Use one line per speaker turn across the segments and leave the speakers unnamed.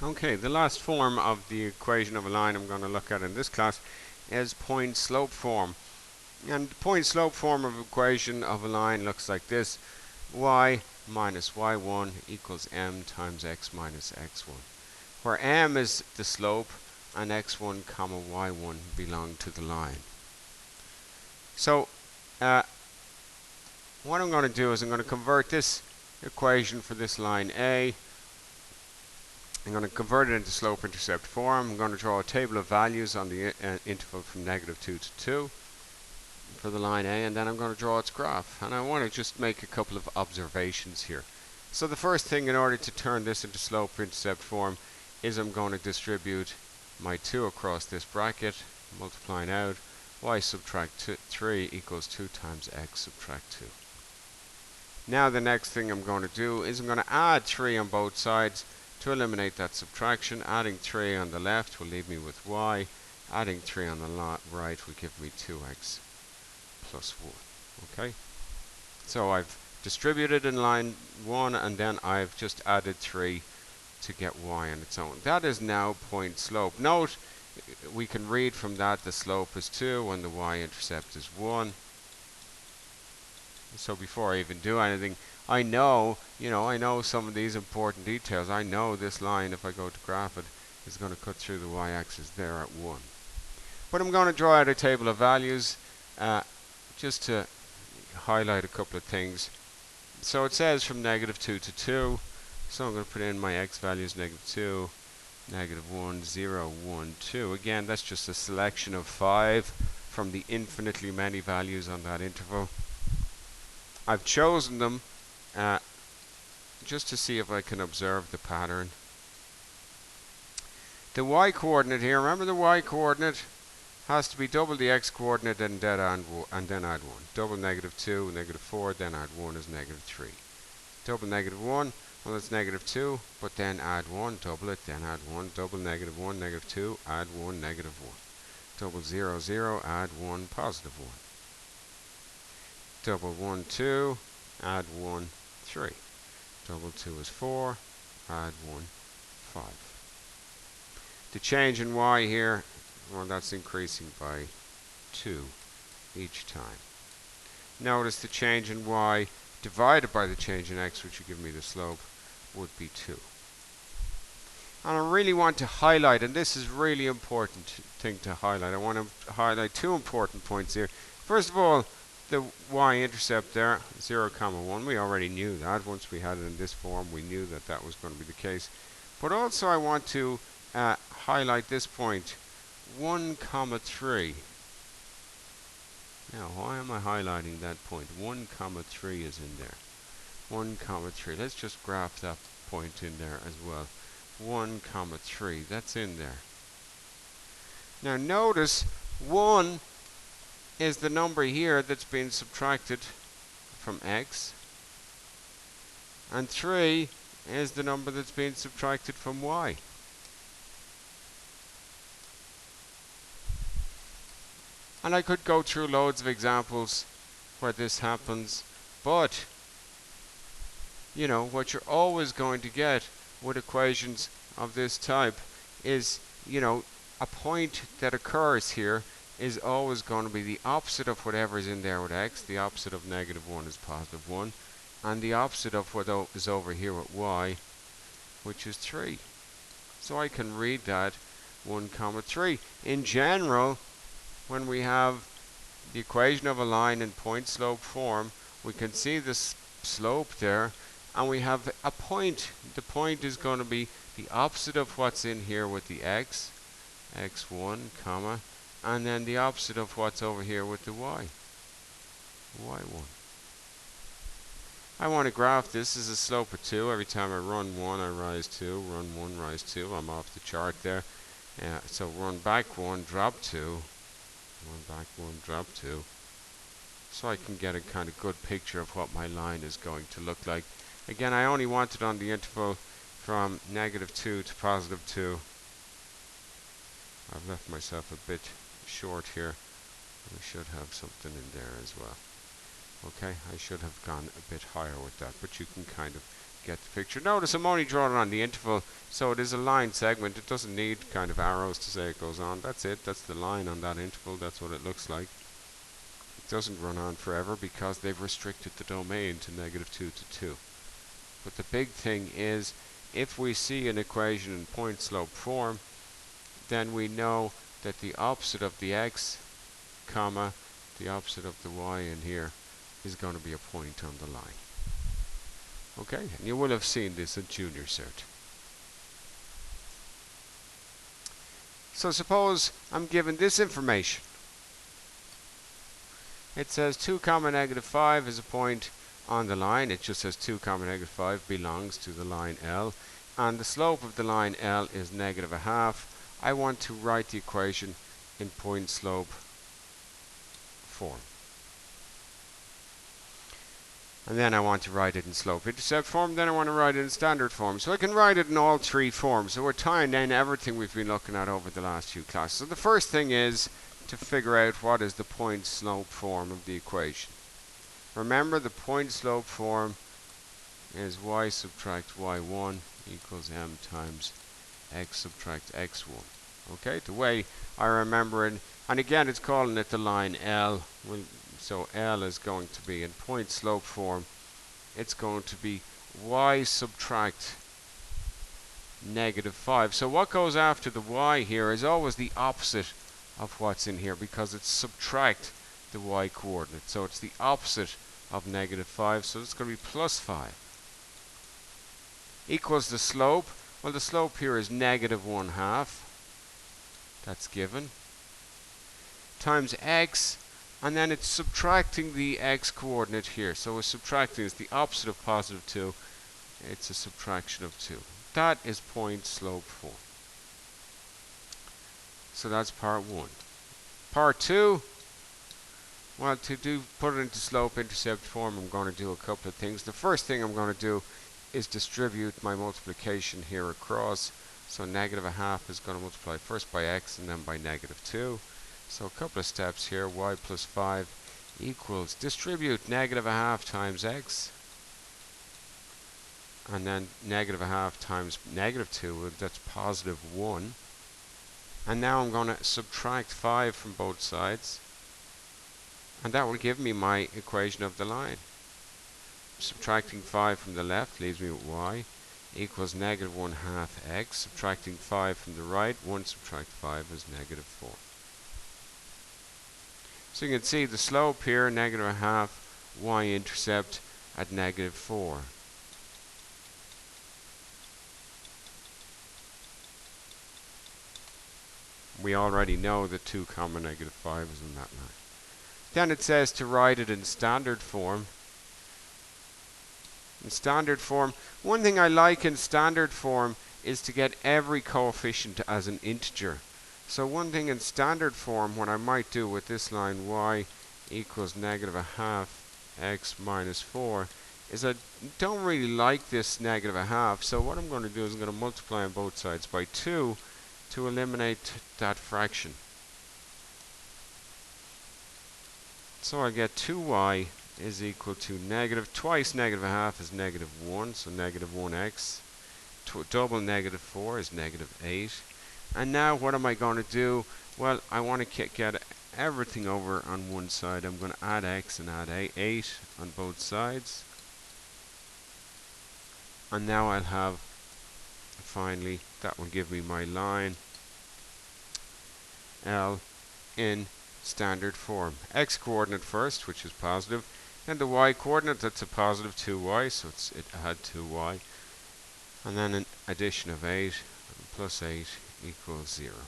Okay, the last form of the equation of a line I'm going to look at in this class is point slope form. And the point slope form of equation of a line looks like this: y minus y1 equals m times x minus x1, where m is the slope and x1 comma y1 belong to the line. So what I'm going to do is I'm going to convert this equation for this line A. I'm going to convert it into slope-intercept form. I'm going to draw a table of values on the interval from -2 to 2 for the line A, and then I'm going to draw its graph. And I want to just make a couple of observations here. So the first thing, in order to turn this into slope-intercept form, is I'm going to distribute my 2 across this bracket, multiplying out. Y subtract 3 equals 2 times x subtract 2. Now the next thing I'm going to do is I'm going to add 3 on both sides to eliminate that subtraction. Adding 3 on the left will leave me with y. Adding 3 on the right will give me 2x plus 1. Okay? So I've distributed in line 1, and then I've just added 3 to get y on its own. That is now point slope. Note, we can read from that the slope is 2 and the y-intercept is 1. So before I even do anything, I know some of these important details. I know this line, if I go to graph it, is going to cut through the y-axis there at 1. But I'm going to draw out a table of values just to highlight a couple of things. So it says from -2 to 2. So I'm going to put in my x values: -2, -1, 0, 1, 2. Again, that's just a selection of 5 from the infinitely many values on that interval. I've chosen them just to see if I can observe the pattern. The y-coordinate here, remember the y-coordinate has to be double the x-coordinate and then add 1. Double -2, -4, then add 1 is -3. Double -1, well, it's -2, but then add 1, double it, then add 1, double -1, -2, add 1, -1. Double 0, 0, add 1, +1. Double 1, 2, add 1, 3. Double 2 is 4, add 1, 5. The change in y here, well, that's increasing by 2 each time. Notice the change in y divided by the change in x, which would give me the slope, would be 2. And I really want to highlight, and this is really important thing to highlight. I want to highlight 2 important points here. First of all, the y-intercept there, 0, 1, we already knew that. Once we had it in this form, we knew that that was going to be the case. But also I want to highlight this point, 1, 3. Now, why am I highlighting that point? 1, 3 is in there. 1, 3. Let's just graph that point in there as well. 1, 3. That's in there. Now notice 1 is the number here that's being subtracted from x, and 3 is the number that's being subtracted from y. And I could go through loads of examples where this happens, but what you're always going to get with equations of this type is, a point that occurs here is always going to be the opposite of whatever is in there with x. The opposite of -1 is +1, and the opposite of what is over here with y, which is 3. So I can read that 1, 3. In general, when we have the equation of a line in point slope form, we can see the slope there, and we have a point. The point is going to be the opposite of what's in here with the x, x1, comma, and then the opposite of what's over here with the y, y1. I want to graph this as a slope of 2. Every time I run 1, I rise 2, run 1, rise 2. I'm off the chart there. So run back 1, drop 2, run back 1, drop 2. So I can get a kind of good picture of what my line is going to look like. Again, I only want it on the interval from -2 to +2. I've left myself a bit short here. We should have something in there as well. Okay, I should have gone a bit higher with that, but you can kind of get the picture. Notice I'm only drawing it on the interval, so it is a line segment. It doesn't need kind of arrows to say it goes on. That's it. That's the line on that interval. That's what it looks like. It doesn't run on forever because they've restricted the domain to -2 to 2. But the big thing is, if we see an equation in point slope form, then we know that the opposite of the x, comma, the opposite of the y in here is going to be a point on the line. Okay, and you will have seen this in Junior Cert. So suppose I'm given this information. It says 2, -5 is a point on the line. It just says 2, -5 belongs to the line L. And the slope of the line L is -0.5. I want to write the equation in point slope form. And then I want to write it in slope intercept form. Then I want to write it in standard form. So I can write it in all three forms. So we're tying in everything we've been looking at over the last few classes. So the first thing is to figure out what is the point slope form of the equation. Remember, the point slope form is y subtract y1 equals m times x subtract x1. Okay, the way I remember it, and again it's calling it the line L. So L is going to be in point slope form, it's going to be y subtract -5. So what goes after the y here is always the opposite of what's in here, because it's subtract the y coordinate. So it's the opposite of -5, so it's going to be +5. Equals the slope. Well, the slope here is -1/2. That's given. Times x, and then it's subtracting the x coordinate here. So we're subtracting is the opposite of +2. It's a subtraction of 2. That is point slope form. So that's part 1. Part 2, well, to put it into slope intercept form, I'm going to do a couple of things. The first thing I'm going to do is distribute my multiplication here across. So -0.5 is going to multiply first by x and then by -2. So a couple of steps here. Y plus 5 equals distribute -0.5 times x, and then -0.5 times -2, that's +1. And now I'm going to subtract 5 from both sides, and that will give me my equation of the line. Subtracting 5 from the left leaves me with y equals -1/2 x. Subtracting 5 from the right, 1 subtract 5 is -4. So you can see the slope here, -1/2, y-intercept at -4. We already know that 2, -5 is in that line. Then it says to write it in standard form. In standard form, one thing I like in standard form is to get every coefficient as an integer. So one thing in standard form, what I might do with this line, y equals -1/2 x minus 4, is I don't really like this -1/2. So what I'm going to do is I'm going to multiply on both sides by 2 to eliminate that fraction. So I get 2y is equal to twice -1/2 is -1, so -1x. Double -4 is -8. And now what am I going to do? Well, I want to get everything over on one side. I'm going to add x and add 8 on both sides. And now I'll have, finally, that will give me my line L in standard form. X coordinate first, which is positive, and the y coordinate, that's a positive 2y, so it had 2y, and then an addition of 8 plus 8 equals 0.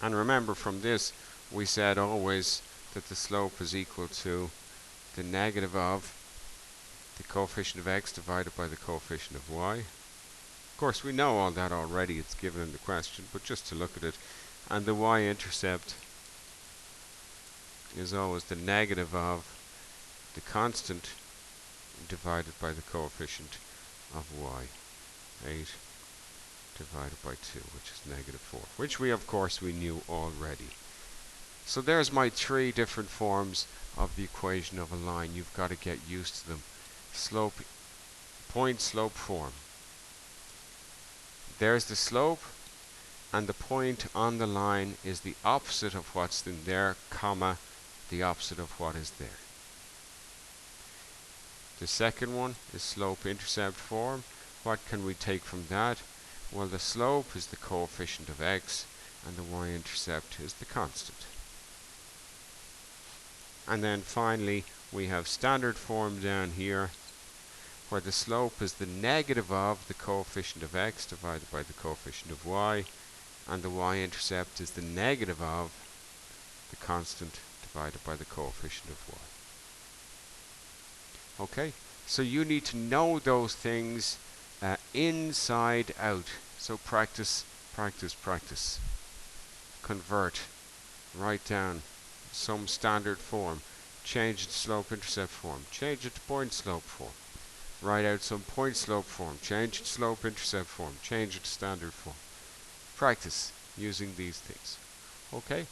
And remember, from this we said always that the slope is equal to the negative of the coefficient of x divided by the coefficient of y. Of course, we know all that already, it's given in the question, but just to look at it, and the y-intercept is always the negative of the constant divided by the coefficient of y. 8 divided by 2, which is -4, which we, of course, we knew already. So there's my 3 different forms of the equation of a line. You've got to get used to them. Slope, point slope form. There's the slope, and the point on the line is the opposite of what's in there, comma, the opposite of what is there. The second one is slope-intercept form. What can we take from that? Well, the slope is the coefficient of x, and the y-intercept is the constant. And then finally, we have standard form down here, where the slope is the negative of the coefficient of x divided by the coefficient of y, and the y-intercept is the negative of the constant divided by the coefficient of y. Okay, so you need to know those things inside out. So practice, practice, practice. Convert. Write down some standard form. Change it to slope-intercept form. Change it to point-slope form. Write out some point-slope form. Change it to slope-intercept form. Change it to standard form. Practice using these things. Okay?